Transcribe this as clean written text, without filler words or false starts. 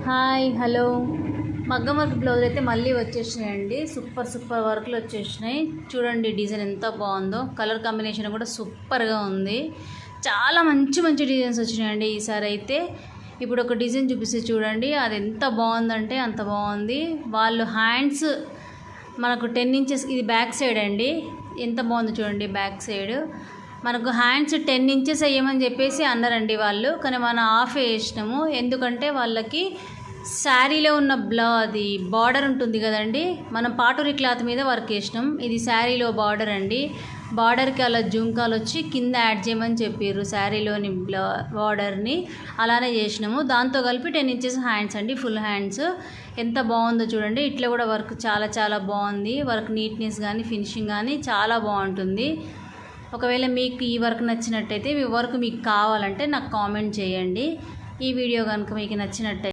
Hi hello. మగ్గం work blouse అయితే మళ్ళీ వచ్చేసినాయండి. సూపర్ వర్క్లు వచ్చేసినాయి. చూడండి డిజైన్ ఎంత బాగుందో, కలర్ కాంబినేషన్ కూడా సూపర్గా ఉంది. చాలా మంచి డిజైన్స్ వచ్చినాయండి ఈసారి అయితే. ఇప్పుడు ఒక డిజైన్ చూపిస్తే చూడండి, అది ఎంత బాగుందంటే అంత బాగుంది. వాళ్ళు హ్యాండ్స్ మనకు 10 ఇంచెస్, ఇది బ్యాక్ సైడ్ అండి. ఎంత బాగుందో చూడండి, బ్యాక్ సైడ్ మనకు హ్యాండ్స్ 10 ఇంచెస్ వేయమని చెప్పేసి అన్నారండి వాళ్ళు. కానీ మనం హాఫ్ వేసినాము, ఎందుకంటే వాళ్ళకి శారీలో ఉన్న అది బార్డర్ ఉంటుంది కదండి, మనం పాటూరి క్లాత్ మీద వర్క్ వేసినాం. ఇది శారీలో బార్డర్ అండి. బార్డర్కి అలా జుంకాలు వచ్చి కింద యాడ్ చేయమని చెప్పారు శారీలోని బార్డర్ని. అలానే చేసినాము. దాంతో కలిపి 10 ఇంచెస్ హ్యాండ్స్ అండి, ఫుల్ హ్యాండ్స్. ఎంత బాగుందో చూడండి. ఇట్లా కూడా వర్క్ చాలా బాగుంది. వర్క్ నీట్నెస్ కానీ ఫినిషింగ్ కానీ చాలా బాగుంటుంది. ఒకవేళ మీకు ఈ వర్క్ నచ్చినట్టయితే, మీ వర్క్ మీకు కావాలంటే నాకు కామెంట్ చేయండి. ఈ వీడియో కనుక మీకు నచ్చినట్టయితే